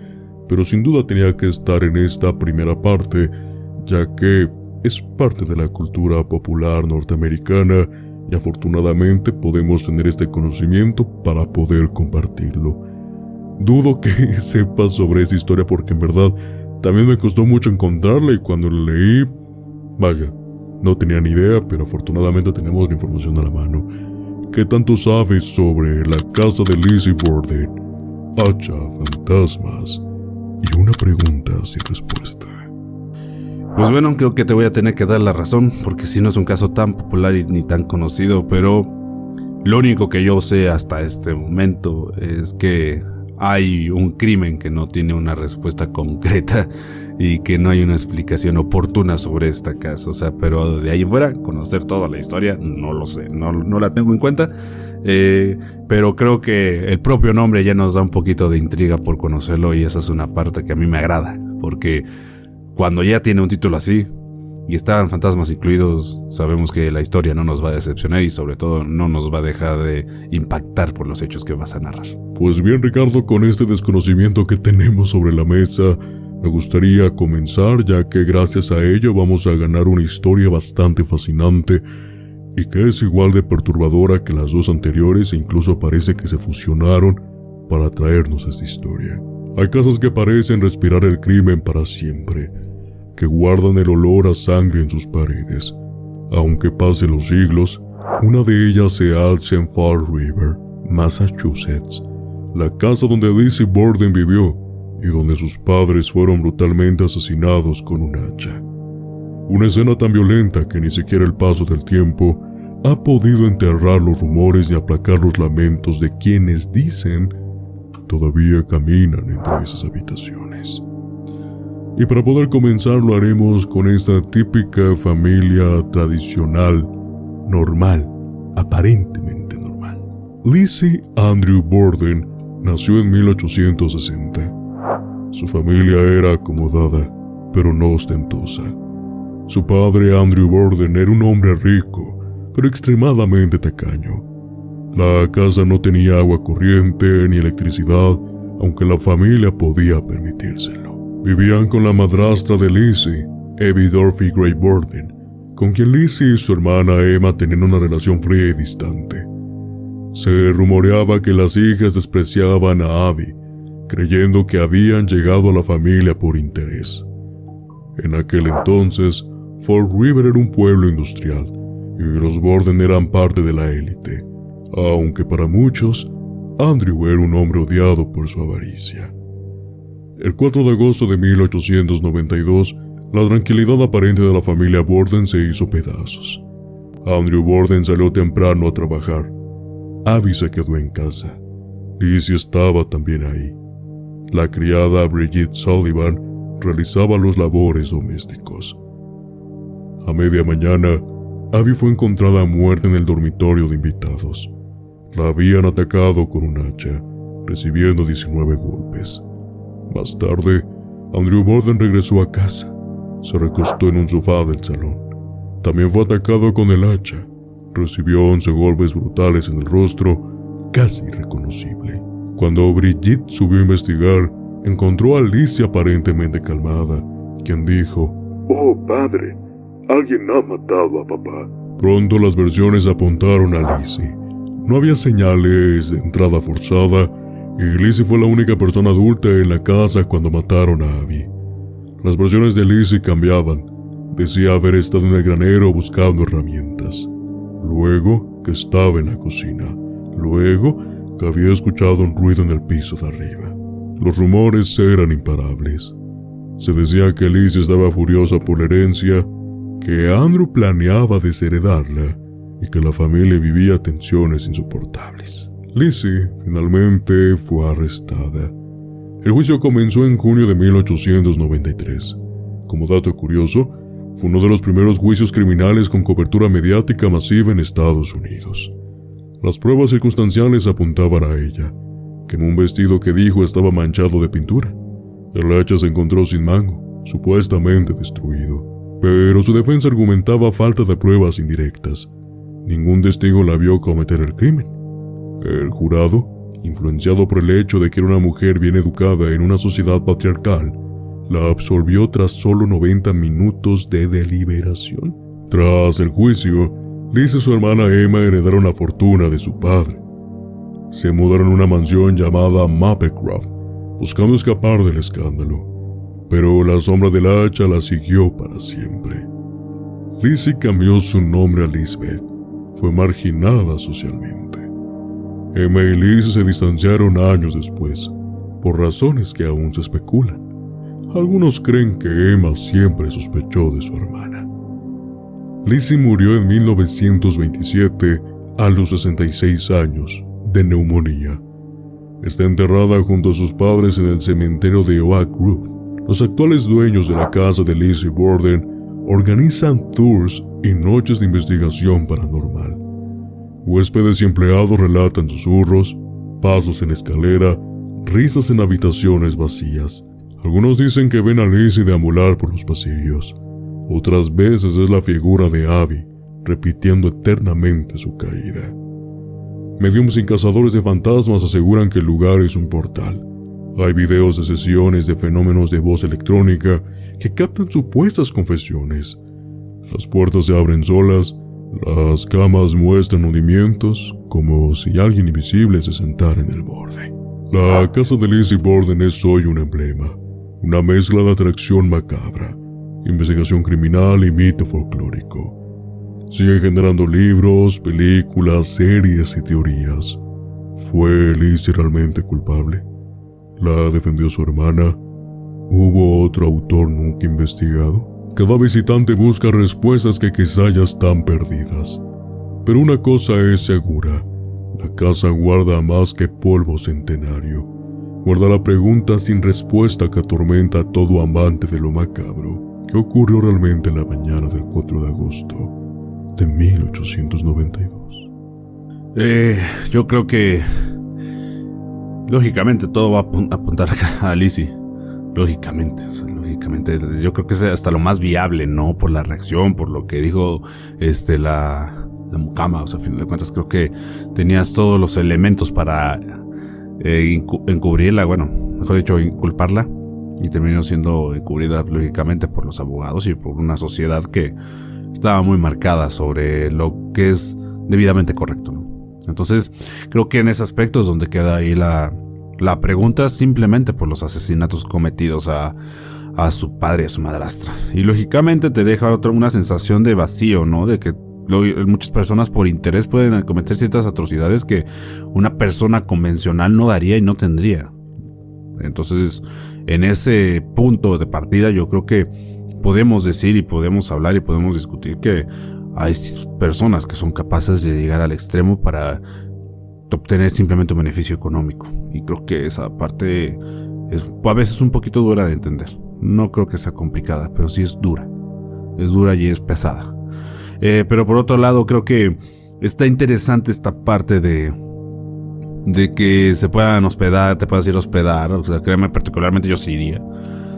pero sin duda tenía que estar en esta primera parte, ya que es parte de la cultura popular norteamericana y afortunadamente podemos tener este conocimiento para poder compartirlo. Dudo que sepas sobre esta historia porque en verdad también me costó mucho encontrarla y cuando la leí, vaya, no tenía ni idea, pero afortunadamente tenemos la información a la mano. ¿Qué tanto sabes sobre la casa de Lizzie Borden? Hacha, fantasmas y una pregunta sin respuesta. Pues bueno, creo que te voy a tener que dar la razón, porque si no es un caso tan popular y ni tan conocido, pero lo único que yo sé hasta este momento es que hay un crimen que no tiene una respuesta concreta y que no hay una explicación oportuna sobre este caso. O sea, pero de ahí en fuera, conocer toda la historia, no lo sé, no la tengo en cuenta. Pero creo que el propio nombre ya nos da un poquito de intriga por conocerlo y esa es una parte que a mí me agrada, porque cuando ya tiene un título así y están fantasmas incluidos, sabemos que la historia no nos va a decepcionar y sobre todo no nos va a dejar de impactar por los hechos que vas a narrar. Pues bien, Ricardo, con este desconocimiento que tenemos sobre la mesa, me gustaría comenzar, ya que gracias a ello vamos a ganar una historia bastante fascinante y que es igual de perturbadora que las dos anteriores e incluso parece que se fusionaron para traernos esta historia. Hay casas que parecen respirar el crimen para siempre, que guardan el olor a sangre en sus paredes. Aunque pasen los siglos, una de ellas se alza en Fall River, Massachusetts, la casa donde Lizzie Borden vivió y donde sus padres fueron brutalmente asesinados con un hacha. Una escena tan violenta que ni siquiera el paso del tiempo ha podido enterrar los rumores y aplacar los lamentos de quienes dicen todavía caminan entre esas habitaciones. Y para poder comenzar lo haremos con esta típica familia tradicional, normal, aparentemente normal. Lizzie Andrew Borden nació en 1860. Su familia era acomodada, pero no ostentosa. Su padre, Andrew Borden, era un hombre rico, pero extremadamente tacaño. La casa no tenía agua corriente ni electricidad, aunque la familia podía permitírselo. Vivían con la madrastra de Lizzie, Abby Dorothy Gray Borden, con quien Lizzie y su hermana Emma tenían una relación fría y distante. Se rumoreaba que las hijas despreciaban a Abby, creyendo que habían llegado a la familia por interés. En aquel entonces, Fall River era un pueblo industrial, y los Borden eran parte de la élite, aunque para muchos, Andrew era un hombre odiado por su avaricia. El 4 de agosto de 1892, la tranquilidad aparente de la familia Borden se hizo pedazos. Andrew Borden salió temprano a trabajar. Abby se quedó en casa. Lizzie estaba también ahí. La criada Bridget Sullivan realizaba los labores domésticos. A media mañana, Abby fue encontrada muerta en el dormitorio de invitados. La habían atacado con un hacha, recibiendo 19 golpes. Más tarde, Andrew Borden regresó a casa. Se recostó en un sofá del salón. También fue atacado con el hacha. Recibió 11 golpes brutales en el rostro, casi irreconocible. Cuando Bridget subió a investigar, encontró a Lizzie aparentemente calmada, quien dijo: «Oh, padre, alguien ha matado a papá». Pronto las versiones apuntaron a Lizzie. No había señales de entrada forzada, y Lizzie fue la única persona adulta en la casa cuando mataron a Abby. Las versiones de Lizzie cambiaban. Decía haber estado en el granero buscando herramientas. Luego, que estaba en la cocina. Luego, que había escuchado un ruido en el piso de arriba. Los rumores eran imparables. Se decía que Lizzie estaba furiosa por la herencia, que Andrew planeaba desheredarla y que la familia vivía tensiones insoportables. Lizzie finalmente fue arrestada. El juicio comenzó en junio de 1893. Como dato curioso, fue uno de los primeros juicios criminales con cobertura mediática masiva en Estados Unidos. Las pruebas circunstanciales apuntaban a ella. Quemó un vestido que dijo estaba manchado de pintura. El hacha se encontró sin mango, supuestamente destruido. Pero su defensa argumentaba falta de pruebas indirectas. Ningún testigo la vio cometer el crimen. El jurado, influenciado por el hecho de que era una mujer bien educada en una sociedad patriarcal, la absolvió tras solo 90 minutos de deliberación. Tras el juicio, Liz y su hermana Emma heredaron la fortuna de su padre. Se mudaron a una mansión llamada Maplecroft, buscando escapar del escándalo, pero la sombra del hacha la siguió para siempre. Lizzie cambió su nombre a Lisbeth. Fue marginada socialmente. Emma y Liz se distanciaron años después, por razones que aún se especulan. Algunos creen que Emma siempre sospechó de su hermana. Lizzie murió en 1927 a los 66 años de neumonía. Está enterrada junto a sus padres en el cementerio de Oak Grove. Los actuales dueños de la casa de Lizzie Borden organizan tours y noches de investigación paranormal. Huéspedes y empleados relatan susurros, pasos en escalera, risas en habitaciones vacías. Algunos dicen que ven a Lizzie deambular por los pasillos. Otras veces es la figura de Abby, repitiendo eternamente su caída. Mediums y cazadores de fantasmas aseguran que el lugar es un portal. Hay videos de sesiones de fenómenos de voz electrónica que captan supuestas confesiones. Las puertas se abren solas, las camas muestran hundimientos, como si alguien invisible se sentara en el borde. La casa de Lizzie Borden es hoy un emblema, una mezcla de atracción macabra, investigación criminal y mito folclórico. Sigue generando libros, películas, series y teorías. ¿Fue Lizzie realmente culpable? ¿La defendió su hermana? ¿Hubo otro autor nunca investigado? Cada visitante busca respuestas que quizá ya están perdidas. Pero una cosa es segura: la casa guarda más que polvo centenario. Guarda la pregunta sin respuesta que atormenta a todo amante de lo macabro. ¿Qué ocurrió realmente en la mañana del 4 de agosto de 1892? Yo creo que lógicamente todo va a apuntar a Lizzie. Lógicamente, yo creo que es hasta lo más viable, ¿no? Por la reacción, por lo que dijo la mucama. O sea, a fin de cuentas creo que tenías todos los elementos para encubrirla, bueno, mejor dicho, inculparla, y terminó siendo encubrida lógicamente por los abogados y por una sociedad que estaba muy marcada sobre lo que es debidamente correcto, ¿no? Entonces, creo que en ese aspecto es donde queda ahí la pregunta, simplemente por los asesinatos cometidos a su padre y a su madrastra. Y lógicamente te deja una sensación de vacío, ¿no? De que muchas personas por interés pueden cometer ciertas atrocidades que una persona convencional no daría y no tendría. Entonces, en ese punto de partida, yo creo que podemos decir y podemos hablar y podemos discutir que hay personas que son capaces de llegar al extremo para obtener simplemente un beneficio económico. Y creo que esa parte es a veces un poquito dura de entender. No creo que sea complicada, pero sí es dura. Es dura y es pesada. Pero por otro lado, creo que está interesante esta parte de que se puedan hospedar, te puedas ir a hospedar. O sea, créeme, particularmente yo sí iría.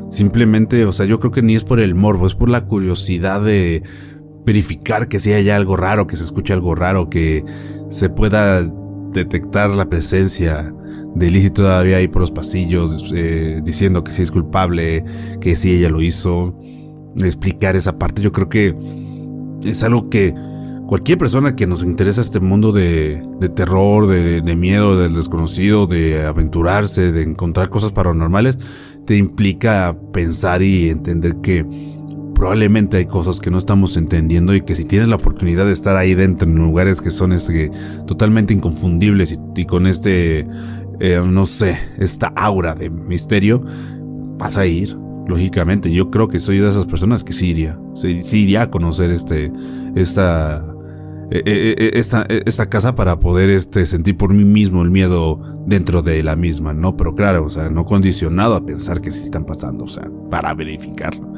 Simplemente, o sea, yo creo que ni es por el morbo, es por la curiosidad de verificar que si hay algo raro, que se escuche algo raro, que se pueda detectar la presencia de Lizzie todavía ahí por los pasillos, diciendo que sí es culpable, que sí ella lo hizo. Explicar esa parte, yo creo que es algo que cualquier persona que nos interesa este mundo de terror, de miedo, del desconocido, de aventurarse, de encontrar cosas paranormales, te implica pensar y entender que probablemente hay cosas que no estamos entendiendo y que si tienes la oportunidad de estar ahí dentro en lugares que son totalmente inconfundibles y con no sé, esta aura de misterio, vas a ir. Lógicamente, yo creo que soy de esas personas que sí iría a conocer esta esta casa para poder sentir por mí mismo el miedo dentro de la misma, ¿no? Pero claro, o sea, no condicionado a pensar que sí están pasando, o sea, para verificarlo.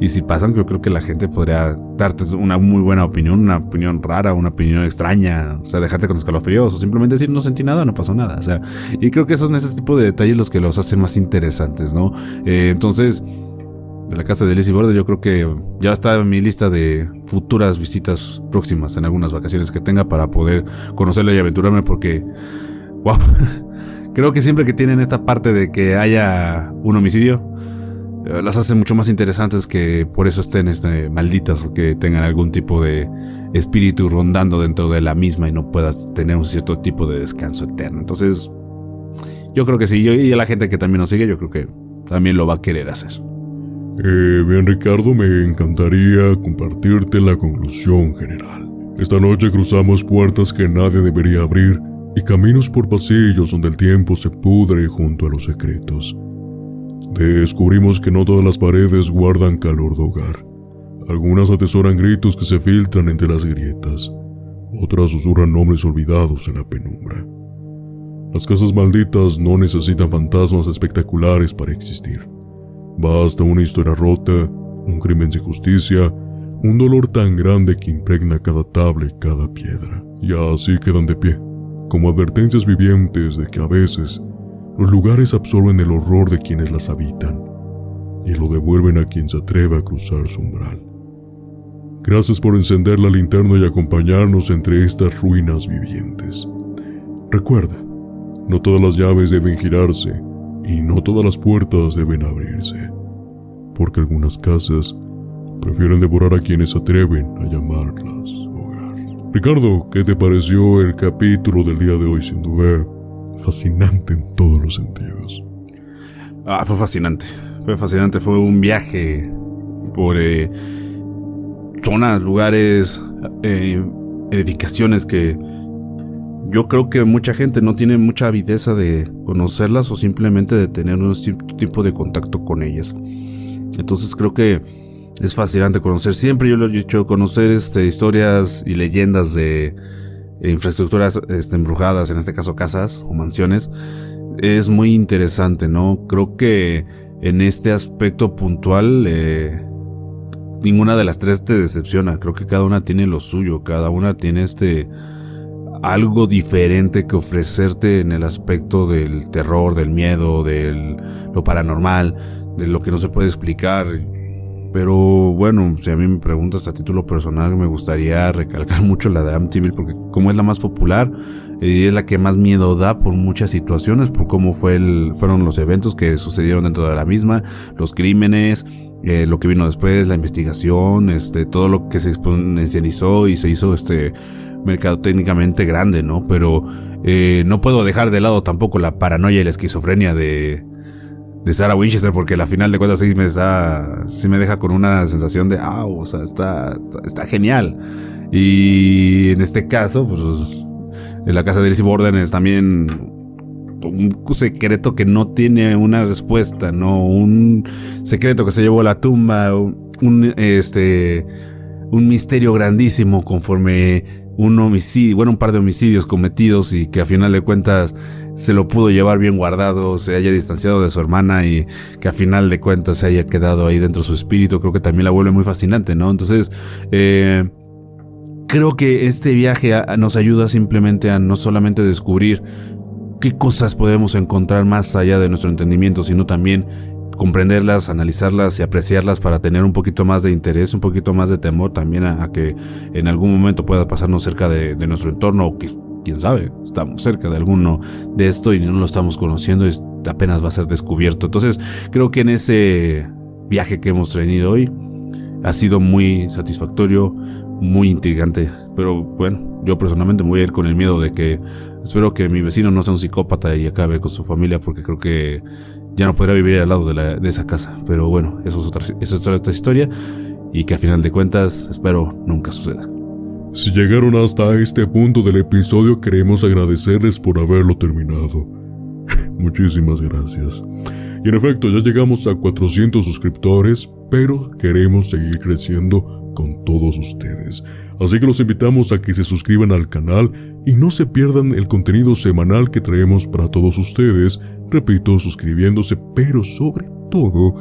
Y si pasan, yo creo que la gente podría darte una muy buena opinión, una opinión rara, una opinión extraña, o sea, dejarte con escalofríos o simplemente decir no sentí nada, no pasó nada, o sea, y creo que son ese tipo de detalles los que los hacen más interesantes, ¿no? Entonces, de la casa de Lizzie Borden, yo creo que ya está en mi lista de futuras visitas próximas en algunas vacaciones que tenga para poder conocerla y aventurarme, porque, wow, creo que siempre que tienen esta parte de que haya un homicidio, las hace mucho más interesantes, que por eso estén malditas o que tengan algún tipo de espíritu rondando dentro de la misma y no puedas tener un cierto tipo de descanso eterno. Entonces, yo creo que sí, y a la gente que también nos sigue, yo creo que también lo va a querer hacer. Bien, Ricardo, me encantaría compartirte la conclusión general. Esta noche cruzamos puertas que nadie debería abrir y caminos por pasillos donde el tiempo se pudre junto a los secretos. Descubrimos que no todas las paredes guardan calor de hogar. Algunas atesoran gritos que se filtran entre las grietas. Otras susurran nombres olvidados en la penumbra. Las casas malditas no necesitan fantasmas espectaculares para existir. Basta una historia rota, un crimen sin justicia, un dolor tan grande que impregna cada tabla y cada piedra. Y así quedan de pie, como advertencias vivientes de que a veces los lugares absorben el horror de quienes las habitan y lo devuelven a quien se atreve a cruzar su umbral. Gracias por encender la linterna y acompañarnos entre estas ruinas vivientes. Recuerda, no todas las llaves deben girarse y no todas las puertas deben abrirse, porque algunas casas prefieren devorar a quienes se atreven a llamarlas hogar. Ricardo, ¿qué te pareció el capítulo del día de hoy? Sin duda, fascinante en todos los sentidos. Fue fascinante. Fue un viaje por zonas, lugares, edificaciones que yo creo que mucha gente no tiene mucha avideza de conocerlas o simplemente de tener un tipo de contacto con ellas. Entonces creo que es fascinante conocer. Siempre yo lo he dicho, conocer historias y leyendas de infraestructuras embrujadas, en este caso casas o mansiones, es muy interesante, ¿no? Creo que en este aspecto puntual ninguna de las tres te decepciona. Creo que cada una tiene lo suyo, cada una tiene algo diferente que ofrecerte en el aspecto del terror, del miedo, de lo paranormal, de lo que no se puede explicar. Pero bueno, si a mí me preguntas a título personal, me gustaría recalcar mucho la de Amityville, porque como es la más popular y es la que más miedo da por muchas situaciones, por cómo fueron los eventos que sucedieron dentro de la misma, los crímenes, lo que vino después, la investigación, todo lo que se exponencializó y se hizo mercadotécnicamente grande, ¿no? Pero no puedo dejar de lado tampoco la paranoia y la esquizofrenia de Sarah Winchester, porque al final de cuentas sí me deja con una sensación de o sea, está genial. Y en este caso, pues en la casa de Lizzie Borden es también un secreto que no tiene una respuesta, ¿no? Un secreto que se llevó a la tumba, un misterio grandísimo conforme un par de homicidios cometidos y que a final de cuentas se lo pudo llevar bien guardado, se haya distanciado de su hermana y que a final de cuentas se haya quedado ahí dentro de su espíritu. Creo que también la vuelve muy fascinante, ¿no? Entonces, creo que este viaje nos ayuda simplemente a no solamente descubrir qué cosas podemos encontrar más allá de nuestro entendimiento, sino también comprenderlas, analizarlas y apreciarlas para tener un poquito más de interés, un poquito más de temor también a que en algún momento pueda pasarnos cerca de nuestro entorno, o que quién sabe, estamos cerca de alguno de esto y no lo estamos conociendo y apenas va a ser descubierto. Entonces creo que en ese viaje que hemos tenido hoy ha sido muy satisfactorio, muy intrigante, pero bueno, yo personalmente me voy a ir con el miedo de que espero que mi vecino no sea un psicópata y acabe con su familia, porque creo que ya no podrá vivir al lado de esa casa. Pero bueno, eso es otra historia, y que a final de cuentas espero nunca suceda. Si llegaron hasta este punto del episodio, queremos agradecerles por haberlo terminado. Muchísimas gracias. Y en efecto, ya llegamos a 400 suscriptores, pero queremos seguir creciendo con todos ustedes. Así que los invitamos a que se suscriban al canal y no se pierdan el contenido semanal que traemos para todos ustedes. Repito, suscribiéndose, pero sobre todo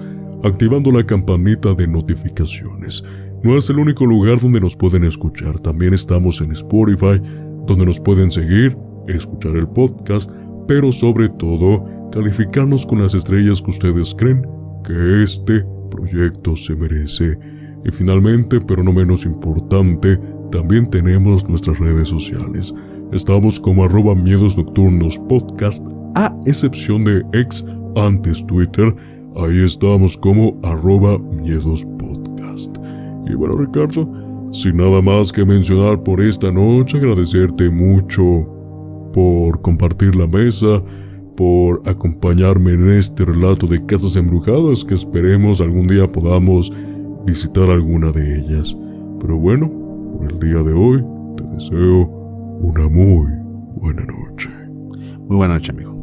activando la campanita de notificaciones. No es el único lugar donde nos pueden escuchar. También estamos en Spotify, donde nos pueden seguir, escuchar el podcast, pero sobre todo calificarnos con las estrellas que ustedes creen que este proyecto se merece. Y finalmente, pero no menos importante, también tenemos nuestras redes sociales. Estamos como @miedosnocturnospodcast, a excepción de X, antes Twitter. Ahí estamos como @miedospodcast. Y bueno, Ricardo, sin nada más que mencionar por esta noche, agradecerte mucho por compartir la mesa, por acompañarme en este relato de casas embrujadas que esperemos algún día podamos visitar alguna de ellas. Pero bueno, por el día de hoy te deseo una muy buena noche. Muy buena noche, amigo.